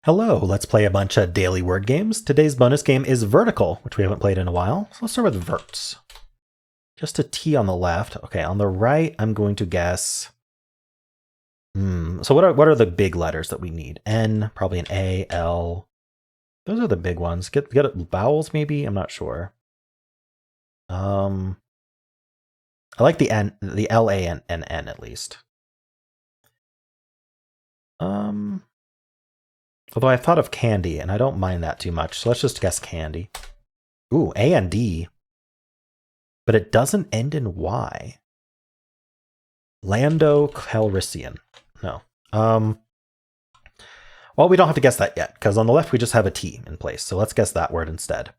Hello, let's play a bunch of daily word games. Today's bonus game is Verticle, which we haven't played in a while. So let's start with verts. Just a T on the left. Okay, on the right, I'm going to guess. So what are the big letters that we need? N, probably an A, L. Those are the big ones. Get vowels maybe? I'm not sure. I like the N, the L, A, and N at least. Although I thought of candy, and I don't mind that too much, so let's just guess candy. Ooh, A and D. But it doesn't end in Y. Lando Calrissian. No. Well, we don't have to guess that yet, because on the left we just have a T in place. So let's guess that word instead.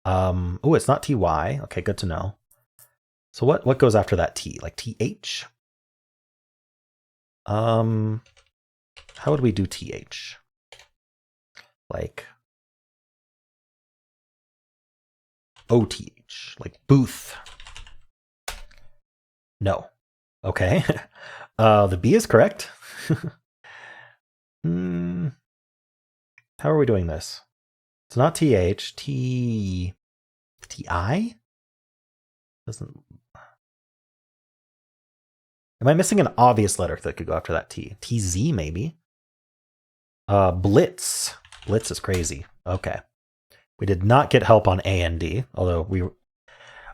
Oh, it's not TY. Okay, good to know. So what goes after that T? Like TH? How would we do TH? Like OTH, like booth. No. Okay. The B is correct. How are we doing this? It's not TH. TI? Doesn't. Am I missing an obvious letter that could go after that T? TZ maybe? Blitz. Blitz is crazy. Okay. We did not get help on A and D, although we were...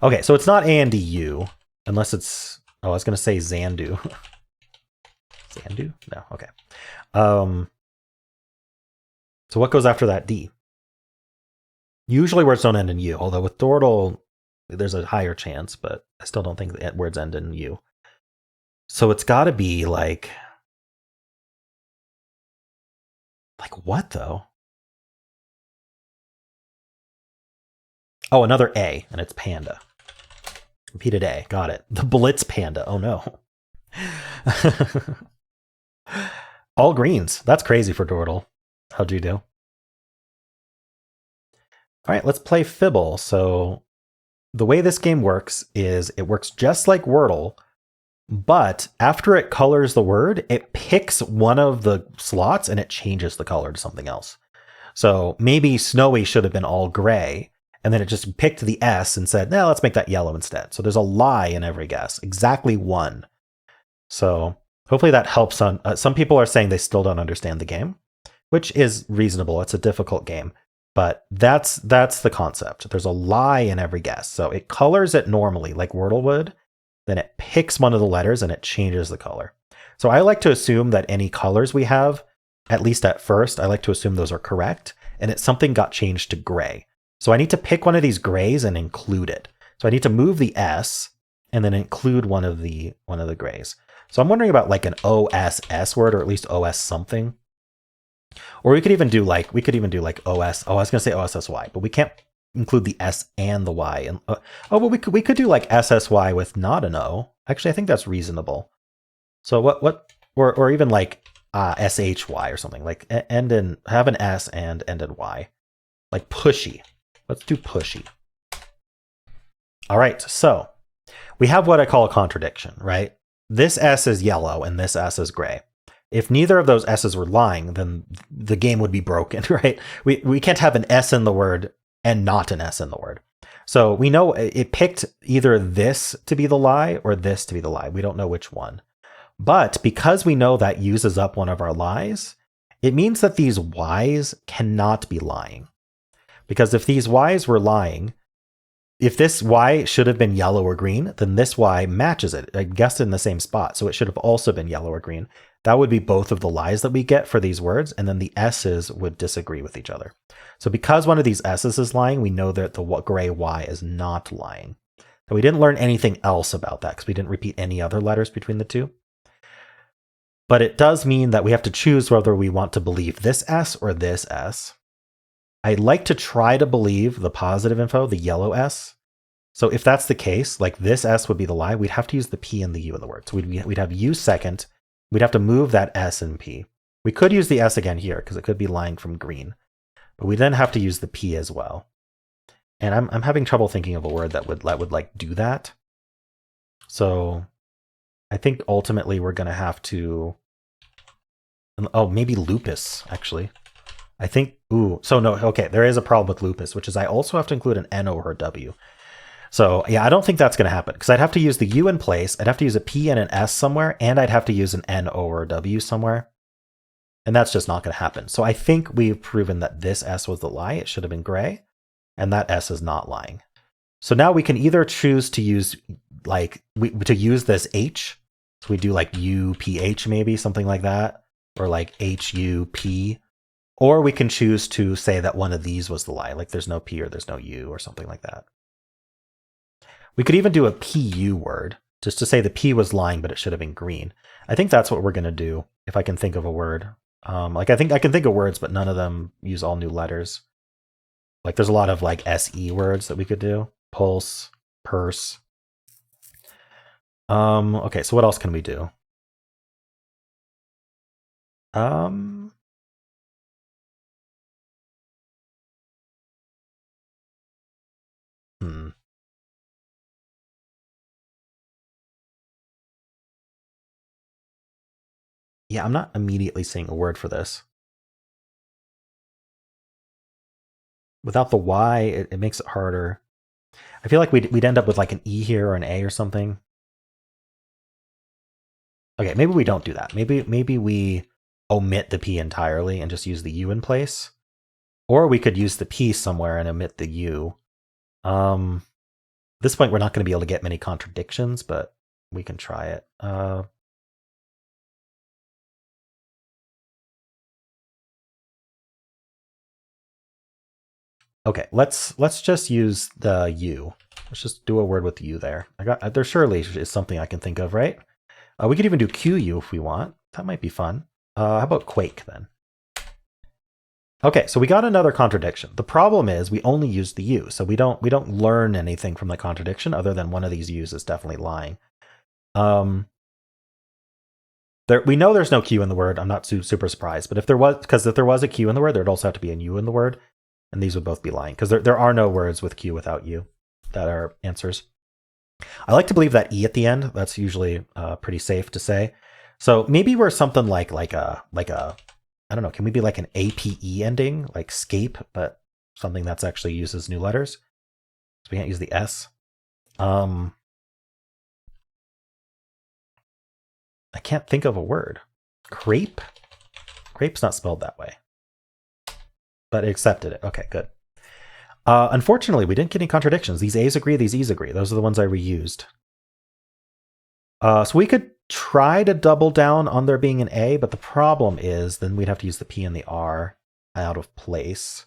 Okay, so it's not A and D U, unless it's... Oh, I was going to say Zandu. Zandu? No, okay. So what goes after that D? Usually words don't end in U, although with Dordle, there's a higher chance, but I still don't think the words end in U. So it's got to be like... Like what, though? Oh, another A, and it's panda. Repeated A. Got it. The Blitz panda. Oh, no. All greens. That's crazy for Dordle. How'd you do? All right, let's play Fibble. So the way this game works is it works just like Wordle, but after it colors the word, it picks one of the slots and it changes the color to something else. So maybe snowy should have been all gray, and then it just picked the S and said, no, let's make that yellow instead. So there's a lie in every guess, exactly one. So hopefully that helps. On some people are saying they still don't understand the game, which is reasonable. It's a difficult game, but that's the concept. There's a lie in every guess. So it colors it normally like Wordle would, then it picks one of the letters and it changes the color. So I like to assume that any colors we have, at least at first, I like to assume those are correct, and something got changed to gray. So I need to pick one of these grays and include it. So I need to move the S and then include one of the grays. So I'm wondering about like an OSS word, or at least OS something. Or we could even do like OS. Oh, I was gonna say OSSY, but we can't include the S and the Y. And but we could do like SSY with not an O. Actually, I think that's reasonable. So or even like SHY or something, like end in, have an S and end in Y, like pushy. Let's do pushy. All right, so we have what I call a contradiction, right? This S is yellow and this S is gray. If neither of those S's were lying, then the game would be broken, right? We can't have an S in the word and not an S in the word. So we know it picked either this to be the lie or this to be the lie. We don't know which one. But because we know that uses up one of our lies, it means that these Y's cannot be lying. Because if these Y's were lying, if this Y should have been yellow or green, then this Y matches it, I guess in the same spot. So it should have also been yellow or green. That would be both of the lies that we get for these words, and then the S's would disagree with each other. So because one of these S's is lying, we know that the gray Y is not lying. And we didn't learn anything else about that because we didn't repeat any other letters between the two. But it does mean that we have to choose whether we want to believe this S or this S. I like to try to believe the positive info, the yellow S. So if that's the case, like this S would be the lie, we'd have to use the P and the U in the word. So we'd have U second. We'd have to move that S and P. We could use the S again here because it could be lying from green. But we then have to use the P as well. And I'm having trouble thinking of a word that would like do that. So I think ultimately we're going to have to... Oh, maybe lupus, actually. I think, ooh, so no, okay, there is a problem with lupus, which is I also have to include an N over a W. So yeah, I don't think that's going to happen because I'd have to use the U in place, I'd have to use a P and an S somewhere, and I'd have to use an N over a W somewhere. And that's just not going to happen. So I think we've proven that this S was the lie. It should have been gray, and that S is not lying. So now we can either choose to use to use this H. So we do like UPH maybe, something like that, or like HUP. Or we can choose to say that one of these was the lie, like there's no P or there's no U or something like that. We could even do a PU word, just to say the P was lying, but it should have been green. I think that's what we're going to do, if I can think of a word. I think I can think of words, but none of them use all new letters. Like there's a lot of like SE words that we could do. Pulse, purse. Okay, so what else can we do? Yeah, I'm not immediately seeing a word for this. Without the Y, it makes it harder. I feel like we'd end up with like an E here or an A or something. Okay, maybe we don't do that. Maybe we omit the P entirely and just use the U in place. Or we could use the P somewhere and omit the U. At this point, we're not going to be able to get many contradictions, but we can try it. Okay, let's just use the U. Let's just do a word with the U there. There surely is something I can think of, right? We could even do QU if we want. That might be fun. How about Quake then? Okay, so we got another contradiction. The problem is we only used the U, so we don't learn anything from the contradiction other than one of these U's is definitely lying. We know there's no Q in the word. I'm not super surprised, but if there was a Q in the word, there'd also have to be a U in the word, and these would both be lying because there are no words with Q without U that are answers. I like to believe that E at the end. That's usually pretty safe to say. So maybe we're something like a I don't know. Can we be like an APE ending, like scape, but something that's actually uses new letters? So we can't use the S. I can't think of a word. Crepe? Crepe's not spelled that way. But it accepted it. Okay, good. Unfortunately, we didn't get any contradictions. These A's agree, these E's agree. Those are the ones I reused. So we could try to double down on there being an A, but the problem is then we'd have to use the P and the R out of place.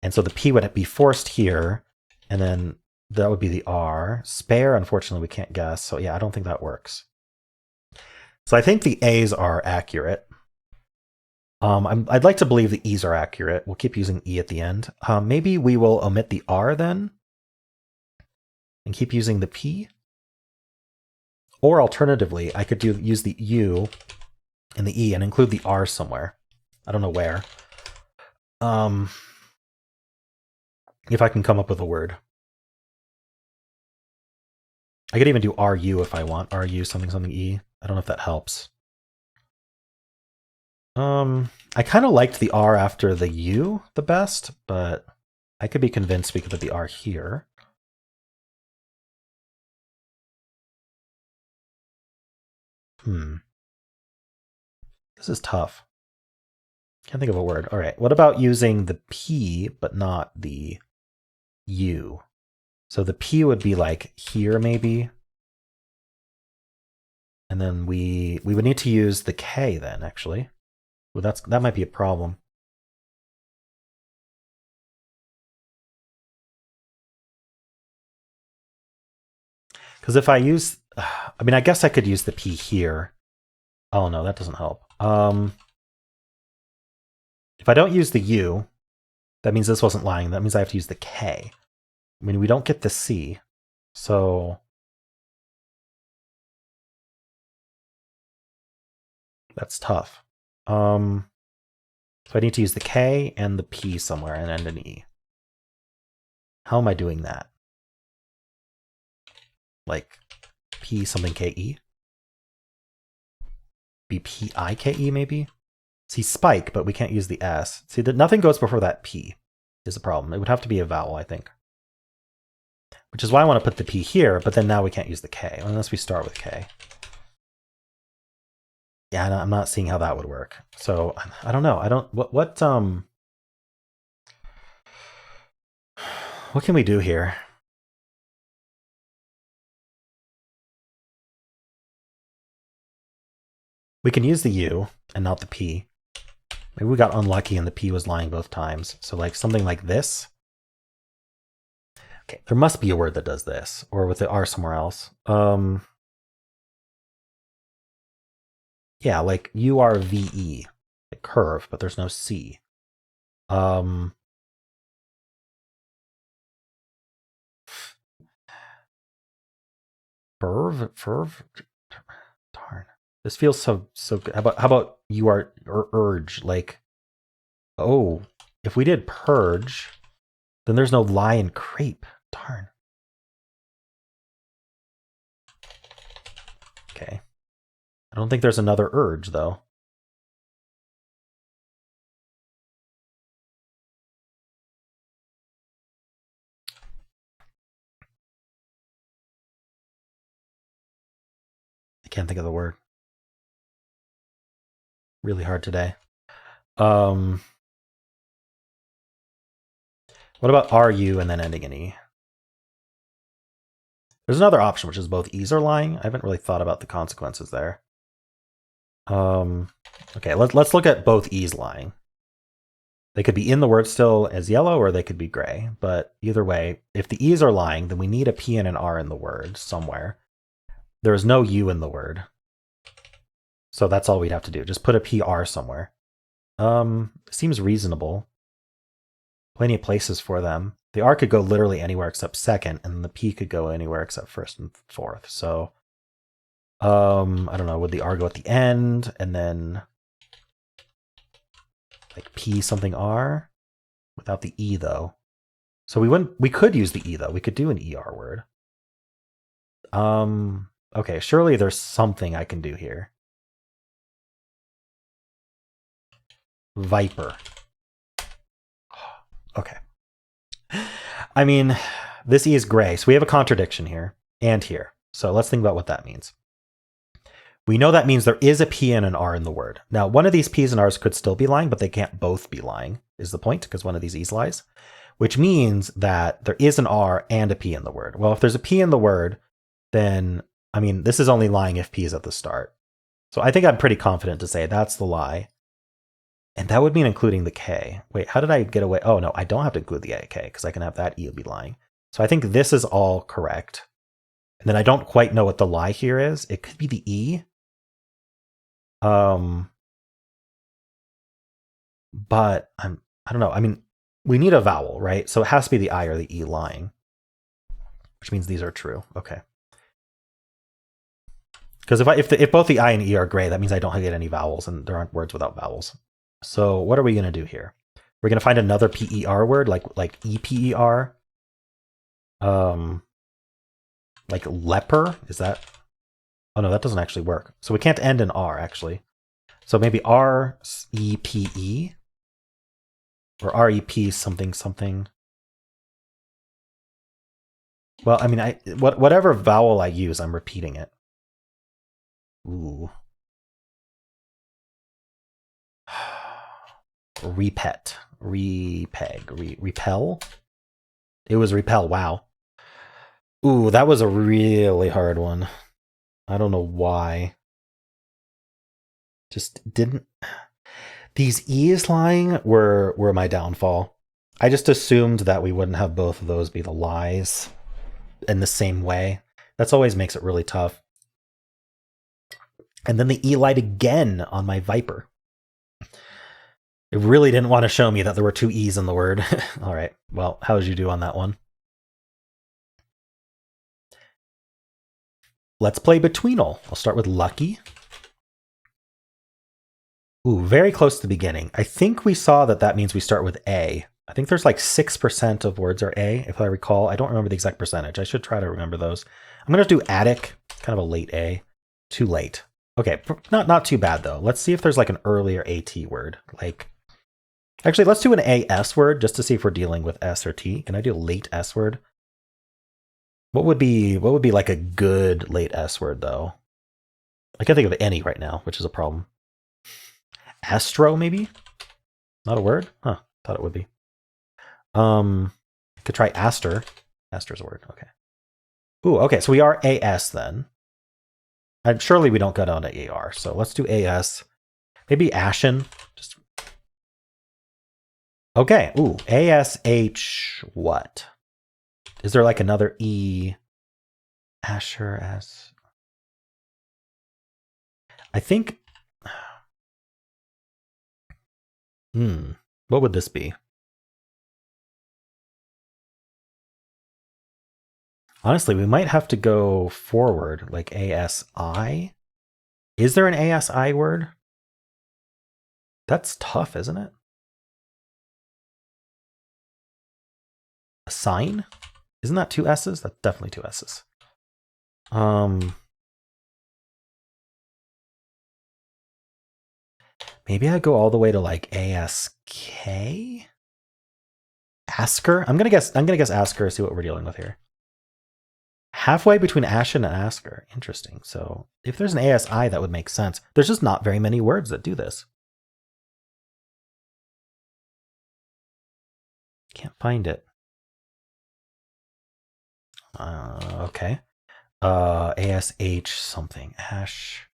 And so the P would be forced here, and then that would be the R. Spare, unfortunately, we can't guess. So yeah, I don't think that works. So I think the A's are accurate. I'd like to believe the E's are accurate. We'll keep using E at the end. Maybe we will omit the R then and keep using the P. Or alternatively, I could use the U and the E and include the R somewhere. I don't know where. If I can come up with a word. I could even do RU if I want. RU something something E. I don't know if that helps. I kind of liked the R after the U the best, but I could be convinced we could put the R here. This is tough. Can't think of a word. All right. What about using the P, but not the U? So the P would be like here, maybe. And then we would need to use the K then, actually. Well, that might be a problem. Because if I use, I mean, I guess I could use the P here. Oh no, that doesn't help. If I don't use the U, that means this wasn't lying. That means I have to use the K. I mean, we don't get the C, so that's tough. So I need to use the K and the P somewhere and end an E. How am I doing that? Like P something KE? Be PIKE maybe? See, spike, but we can't use the S. See, nothing goes before that P is a problem. It would have to be a vowel, I think. Which is why I want to put the P here, but then now we can't use the K, unless we start with K. Yeah, I'm not seeing how that would work. So, I don't know. What can we do here? We can use the U and not the P. Maybe we got unlucky and the P was lying both times. So like something like this. Okay, there must be a word that does this, or with the R somewhere else. Yeah, like URVE, like curve, but there's no C. Ferv? Darn. This feels so good. How about you are urge? Like, oh, if we did purge, then there's no lie in crepe. Darn. Okay. I don't think there's another urge though. I can't think of the word. Really hard today. What about RU and then ending in E? There's another option, which is both E's are lying. I haven't really thought about the consequences there. Okay, let's look at both E's lying. They could be in the word still as yellow, or they could be gray. But either way, if the E's are lying, then we need a P and an R in the word somewhere. There is no U in the word. So that's all we'd have to do. Just put a PR somewhere. Seems reasonable. Plenty of places for them. The R could go literally anywhere except second, and the P could go anywhere except first and fourth. So, I don't know. Would the R go at the end, and then like P something R, without the E though? So we could use the E though. We could do an ER word. Okay. Surely there's something I can do here. Viper. Okay. I mean, this E is gray, so we have a contradiction here and here. So let's think about what that means. We know that means there is a P and an R in the word. Now, one of these P's and R's could still be lying, but they can't both be lying, is the point, because one of these E's lies, which means that there is an R and a P in the word. Well, if there's a P in the word, then, I mean, this is only lying if P is at the start. So I think I'm pretty confident to say that's the lie. And that would mean including the K. Wait, how did I get away? Oh, no, I don't have to include the K because I can have that E be lying. So I think this is all correct. And then I don't quite know what the lie here is. It could be the E. But I don't know. I mean, we need a vowel, right? So it has to be the I or the E lying, which means these are true. Okay. Because if both the I and E are gray, that means I don't get any vowels, and there aren't words without vowels. So what are we going to do here? We're going to find another PER word, like EPER. Like leper, is that? Oh no, that doesn't actually work. So we can't end in R, actually. So maybe REPE? Or REP something something. Well, I mean, whatever vowel I use, I'm repeating it. Ooh. Repet, repeg, repel. It was repel. Wow. Ooh, that was a really hard one. I don't know why. Just didn't. These E's lying were my downfall. I just assumed that we wouldn't have both of those be the lies in the same way. That's always makes it really tough. And then the E lied again on my Viper. It really didn't want to show me that there were two E's in the word. All right. Well, how did you do on that one? Let's play Betweenle. I'll start with lucky. Ooh, very close to the beginning. I think we saw that means we start with A. I think there's like 6% of words are A, if I recall. I don't remember the exact percentage. I should try to remember those. I'm going to do attic, kind of a late A. Too late. Okay, not too bad though. Let's see if there's like an earlier AT word. Like, actually, let's do an AS word just to see if we're dealing with S or T. Can I do a late S word? What would be like a good late S word though? I can't think of any right now, which is a problem. Astro, maybe? Not a word? Huh. Thought it would be. Could try aster. Aster's a word. Okay. Ooh, okay, so we are AS then. And surely we don't go down to AR, so let's do AS. Maybe ashen. Just okay. Ooh, ASH what? Is there like another E? Asher S. I think. What would this be? Honestly, we might have to go forward, like ASI. Is there an ASI word? That's tough, isn't it? A sign? Isn't that two S's? That's definitely two S's. Maybe I go all the way to like ASK? Asker? I'm gonna guess Asker, see what we're dealing with here. Halfway between Ashen and Asker. Interesting. So if there's an ASI, that would make sense. There's just not very many words that do this. Can't find it. Okay. ASH something. Ash.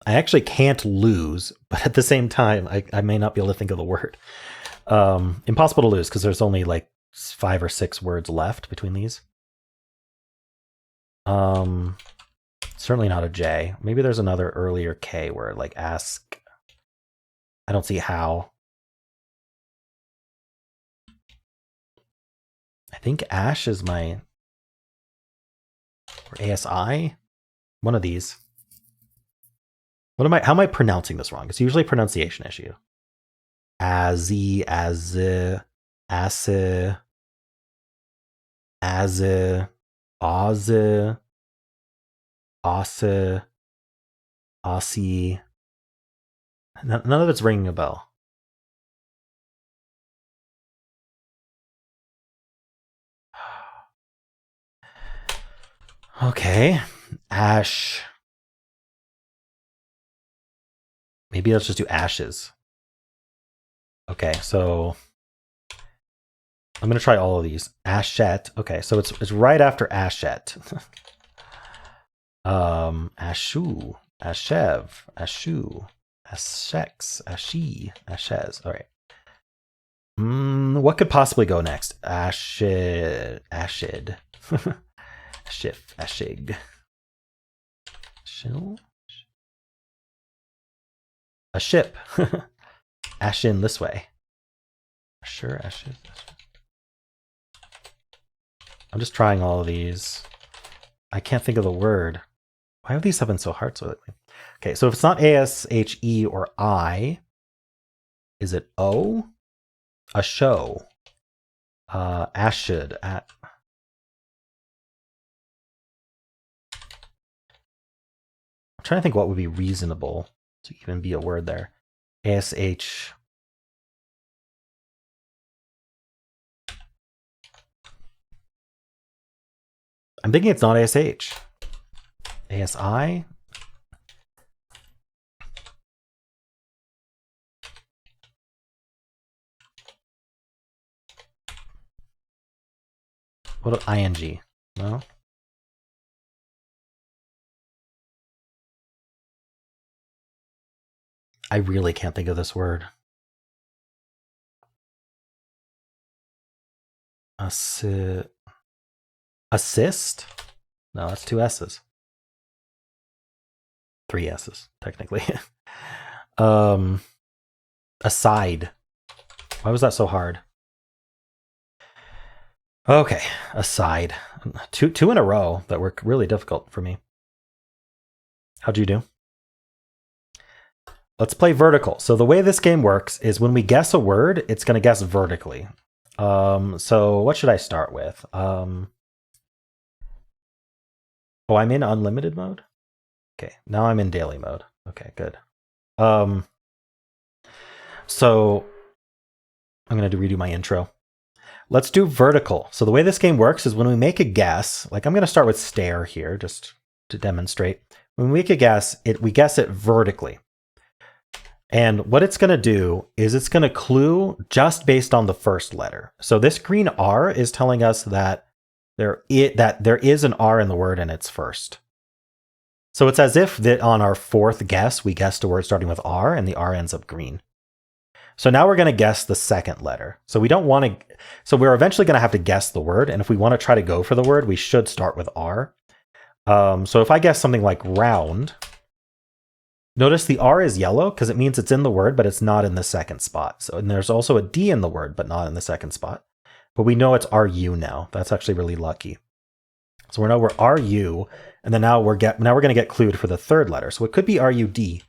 I actually can't lose, but at the same time, I may not be able to think of the word. Impossible to lose because there's only like 5 or 6 words left between these. Certainly not a J. Maybe there's another earlier K word, like ask. I don't see how. I think Ash is my, or ASI, one of these. How am I pronouncing this wrong? It's usually a pronunciation issue. Azzy, Azzy, Assy, Azzy, Ozzy, Ossy, Ossie. None of it's ringing a bell. Okay. Ash. Maybe let's just do ashes. Okay, so I'm gonna try all of these. Ashette. Okay, so it's right after Ashette. Ashu, Ashev, Ashu, Ashex, Ashi, Ashez. All right. What could possibly go next? Ashid, Ashid, Ashif, Ashig, Shil, a ship. Ashin this way. Sure, Ashin. I'm just trying all of these. I can't think of the word. Why have these been so hard so lately? Okay, so if it's not ASHE or I, is it O? A show. Ashid. I'm trying to think what would be reasonable to even be a word there. ASH. I'm thinking it's not ASH. ASI? What about ING? No? I really can't think of this word. Assist? No, that's 2 S's. 3 S's, technically. Aside. Why was that so hard? Okay, aside. Two in a row that were really difficult for me. How'd you do? Let's play vertical. So the way this game works is when we guess a word, it's going to guess vertically. So what should I start with? Oh, I'm in unlimited mode? Okay, now I'm in daily mode. Okay, good. So I'm going to redo my intro. Let's do vertical. So the way this game works is when we make a guess, like I'm going to start with stare here just to demonstrate. When we make a guess, we guess it vertically. And what it's going to do is it's going to clue just based on the first letter. So this green R is telling us that there is an R in the word and it's first. So it's as if that on our fourth guess, we guessed a word starting with R and the R ends up green. So now we're going to guess the second letter. So we don't want to, so we're eventually going to have to guess the word. And if we want to try to go for the word, we should start with R. So if I guess something like round, notice the R is yellow because it means it's in the word, but it's not in the second spot. So, and there's also a D in the word, but not in the second spot. But we know it's RU now. That's actually really lucky. So we know we're RU, and then now we're going to get clued for the third letter. So it could be RUD,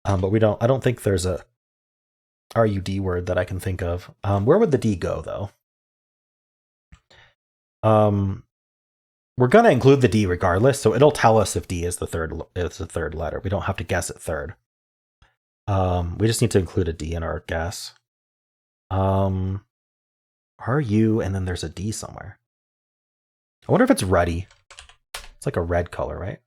but I don't think there's a RUD word that I can think of. Where would the D go though? We're going to include the D regardless, so it'll tell us if D is the third letter. We don't have to guess it third. We just need to include a D in our guess. RU, and then there's a D somewhere. I wonder if it's ruddy. It's like a red color, right?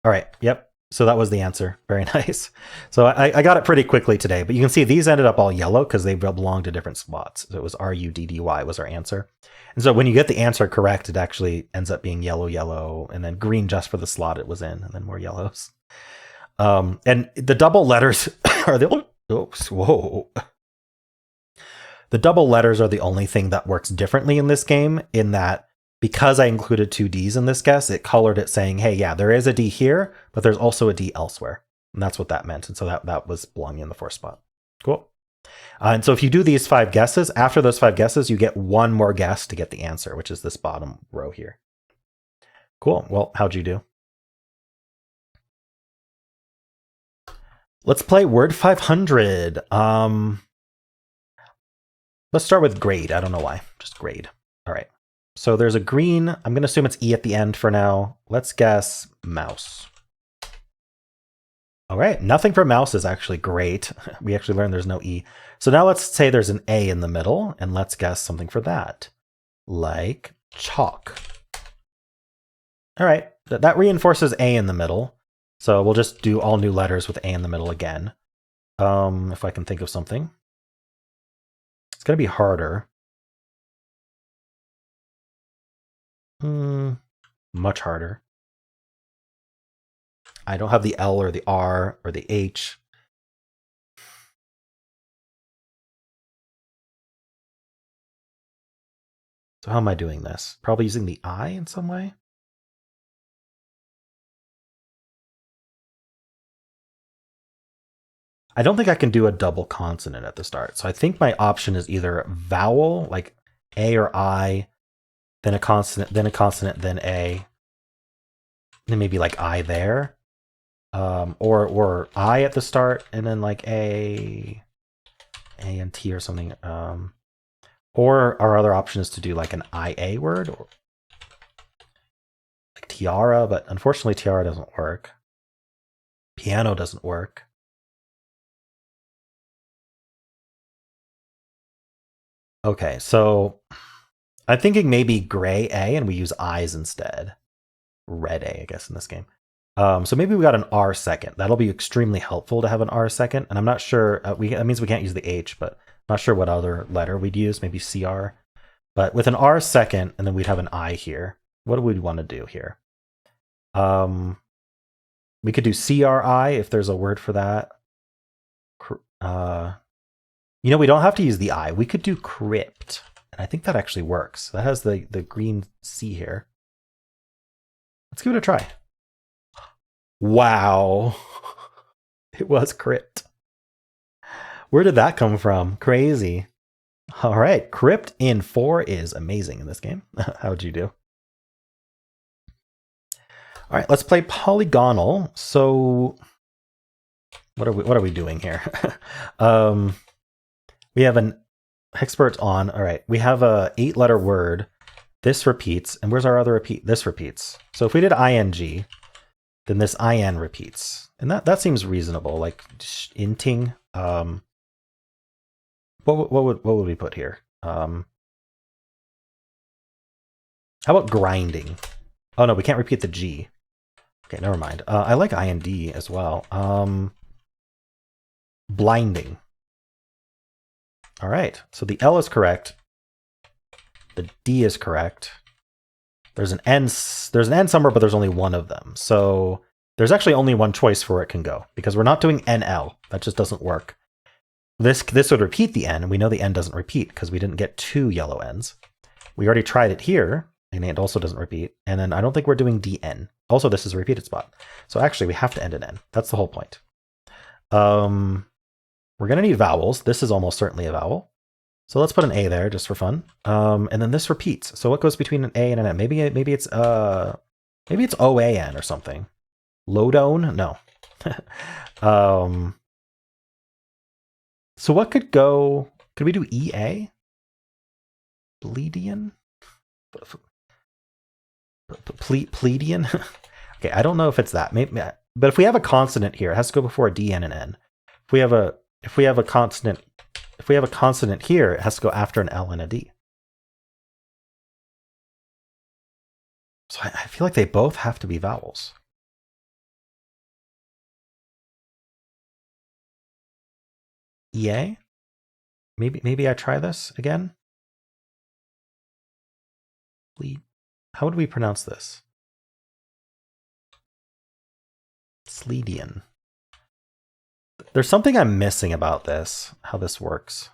All right, yep. So that was the answer. Very nice. So I got it pretty quickly today, but you can see these ended up all yellow because they belong to different spots. So it was RUDDY was our answer. And so when you get the answer correct, it actually ends up being yellow, yellow, and then green just for the slot it was in, and then more yellows. And the double letters are the The double letters are the only thing that works differently in this game, in that because I included two Ds in this guess, it colored it saying, hey, yeah, there is a D here, but there's also a D elsewhere. And that's what that meant. And so that was belonging in the fourth spot. Cool. And so if you do these 5 guesses, after those 5 guesses, you get one more guess to get the answer, which is this bottom row here. Cool. Well, how'd you do? Let's play Word 500. Let's start with grade. I don't know why. Just grade. All right. So there's a green. I'm going to assume it's E at the end for now. Let's guess mouse. All right. Nothing for mouse is actually great. We actually learned there's no E. So now let's say there's an A in the middle, and let's guess something for that, like chalk. All right. That reinforces A in the middle. So we'll just do all new letters with A in the middle again. If I can think of something. It's going to be harder. Much harder. I don't have the L or the R or the H. So how am I doing this? Probably using the I in some way? I don't think I can do a double consonant at the start. So I think my option is either vowel, like A or I, then a consonant, then A, then maybe like I there, or I at the start, and then like A and T or something. Or our other option is to do like an IA word, or like tiara, but unfortunately tiara doesn't work. Piano doesn't work. Okay, so I'm thinking maybe gray A, and we use I's instead. Red A, I guess, in this game. So maybe we got an R second. That'll be extremely helpful to have an R second. And I'm not sure, that means we can't use the H, but I'm not sure what other letter we'd use, maybe CR. But with an R second, and then we'd have an I here. What do we want to do here? We could do CRI if there's a word for that. You know, we don't have to use the I. We could do crypt. And I think that actually works. That has the green C here. Let's give it a try. Wow. It was crypt. Where did that come from? Crazy. All right. Crypt in 4 is amazing in this game. How'd you do? All right, let's play Polygonle. So what are we doing here? We have an expert on. All right, we have a 8-letter word. This repeats, and where's our other repeat? This repeats. So if we did ing, then this in repeats, and that seems reasonable. Like inting. What would we put here? How about grinding? Oh no, we can't repeat the G. Okay, never mind. I like IND as well. Blinding. All right, so the L is correct. The D is correct. There's an N somewhere, but there's only one of them. So there's actually only one choice for where it can go, because we're not doing NL. That just doesn't work. This would repeat the N, and we know the N doesn't repeat because we didn't get 2 yellow N's. We already tried it here, and it also doesn't repeat. And then I don't think we're doing DN. Also, this is a repeated spot. So actually, we have to end in N. That's the whole point. We're going to need vowels. This is almost certainly a vowel. So let's put an A there just for fun. And then this repeats. So what goes between an A and an N? Maybe it's OAN or something. Lodone? No. So what could go? Could we do EA? Pledian? Pledian? Okay, I don't know if it's that. Maybe, but if we have a consonant here, it has to go before a D, N, and N. If we have a consonant here, it has to go after an L and a D. So I feel like they both have to be vowels. EA? Maybe I try this again. How would we pronounce this? Sledian. There's something I'm missing about this, how this works.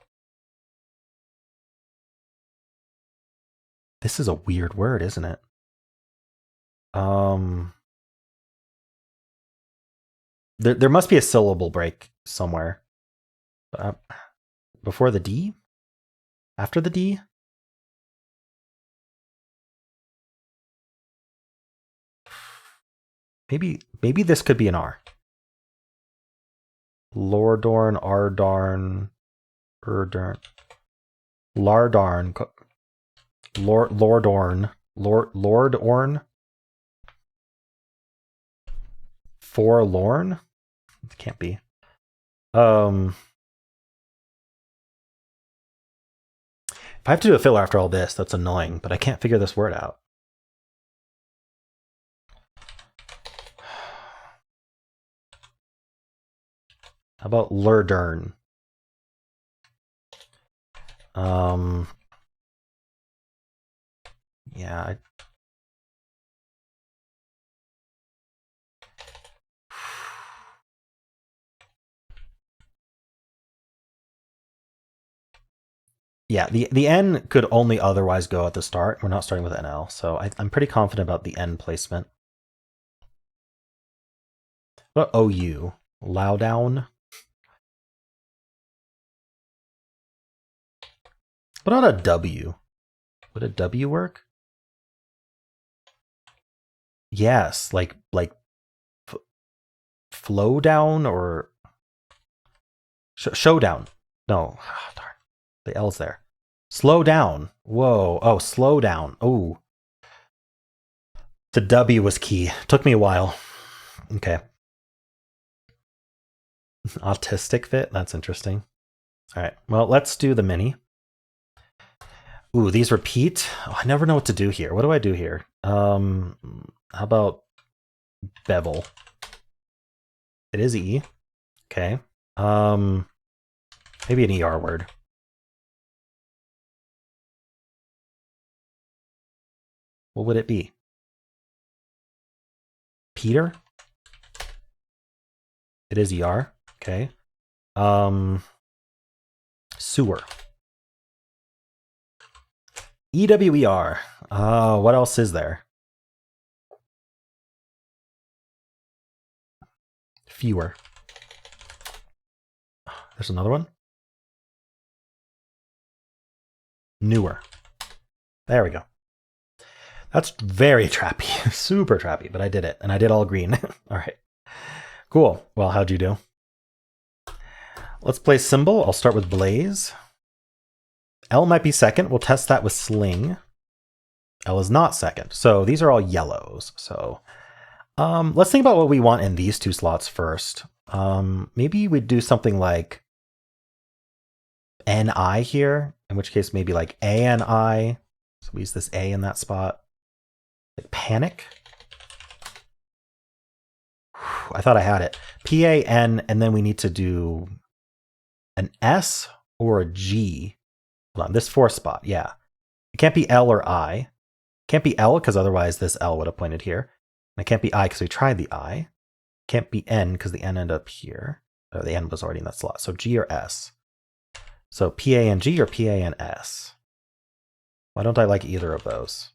This is a weird word, isn't it? There must be a syllable break somewhere. Before the D? After the D? Maybe this could be an R. Lordorn, Ardarn, Erdern, Lardarn, Lordorn, Forlorn? It can't be. If I have to do a filler after all this, that's annoying, but I can't figure this word out. How about Lurdern? Yeah. Yeah, the N could only otherwise go at the start. We're not starting with NL, so I'm pretty confident about the N placement. What about OU? Lowdown? What about a W? Would a W work? Yes, like flow down or showdown. No, oh, darn. The L's there. Slow down. Whoa. Oh, slow down. Oh. The W was key. Took me a while. Okay. Autistic fit? That's interesting. All right. Well, let's do the mini. Ooh, these repeat. Oh, I never know what to do here. What do I do here? How about bevel? It is E. Okay. Maybe an ER word. What would it be? Peter? It is ER. Okay. Sewer. EWER. What else is there? Fewer. There's another one. Newer. There we go. That's very trappy, super trappy, but I did it, and I did all green. All right, cool. Well, how'd you do? Let's play Symble. I'll start with Blaze. L might be second. We'll test that with Sling. L is not second. So these are all yellows. So let's think about what we want in these two slots first. Maybe we'd do something like NI here, in which case maybe like ANI. So we use this A in that spot. Like Panic. Whew, I thought I had it. PAN, and then we need to do an S or a G. Hold on, this fourth spot, yeah. It can't be L or I. It can't be L, because otherwise this L would have pointed here. And it can't be I, because we tried the I. It can't be N, because the N ended up here. The N was already in that slot. So G or S. So PANG or PANS. Why don't I like either of those?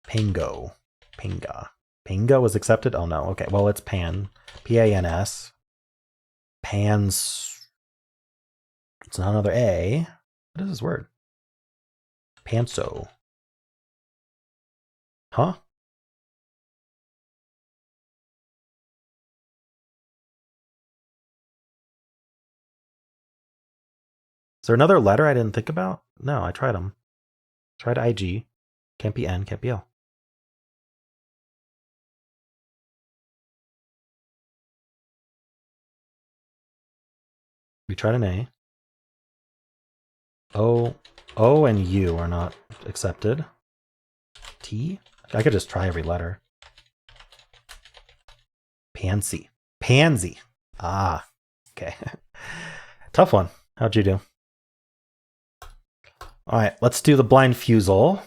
Pango. Panga. Pango was accepted? Oh no, okay. Well, it's Pan. PANS. Pans. It's not another A. What is this word? Panso. Huh? Is there another letter I didn't think about? No, I tried them. Tried IG. Can't be N, can't be L. We tried an A. O and U are not accepted. T? I could just try every letter. Pansy. Pansy. Ah, okay. Tough one. How'd you do? All right, let's do the blind Fusele.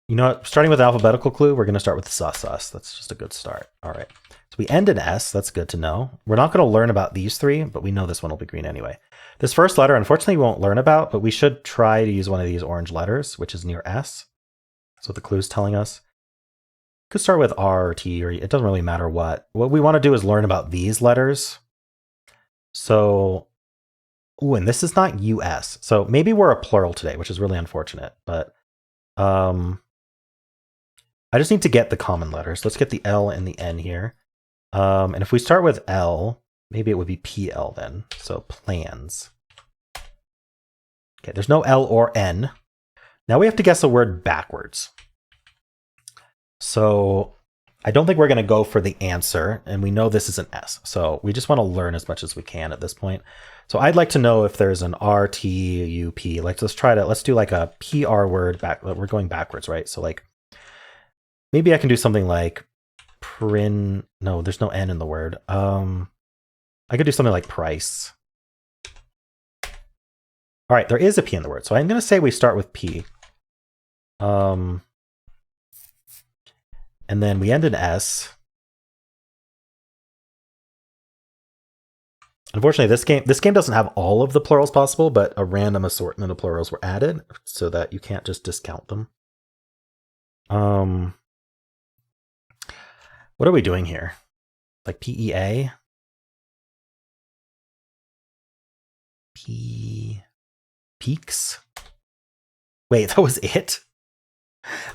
You know what? Starting with alphabetical clue, we're going to start with sus. That's just a good start. All right. So we end in S. That's good to know. We're not going to learn about these three, but we know this one will be green anyway. This first letter, unfortunately, we won't learn about, but we should try to use one of these orange letters, which is near S. That's what the clue is telling us. Could start with R or T, or it doesn't really matter what. What we want to do is learn about these letters. So, ooh, and this is not US. So maybe we're a plural today, which is really unfortunate, but I just need to get the common letters. Let's get the L and the N here. And if we start with L, maybe it would be PL then. So plans. Okay, there's no L or N. Now we have to guess a word backwards. So I don't think we're going to go for the answer, and we know this is an S. So we just want to learn as much as we can at this point. So I'd like to know if there's an R, T, U, P. Like, let's do like a PR word back. We're going backwards, right? So like, maybe I can do something like no, there's no N in the word. I could do something like price. All right, there is a P in the word. So I'm going to say we start with P. And then we end in S. Unfortunately, this game doesn't have all of the plurals possible, but a random assortment of plurals were added so that you can't just discount them. What are we doing here? Like PEA? Peaks? Wait, that was it?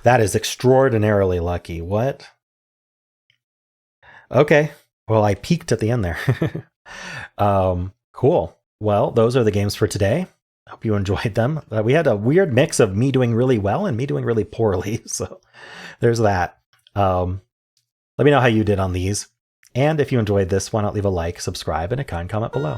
That is extraordinarily lucky. What? Okay. Well, I peaked at the end there. Cool. Well, those are the games for today. Hope you enjoyed them. We had a weird mix of me doing really well and me doing really poorly. So there's that. Let me know how you did on these. And if you enjoyed this, why not leave a like, subscribe, and a kind comment below.